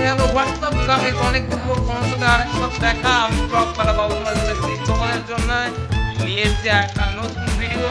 গেল WhatsApp guys অনেকদিন পর তোমার সাথে আরেকবার দেখা আমি ব্লগ পালা বাবু তোমাদের জন্য নিয়ে এসেছি একটা নতুন ভিডিও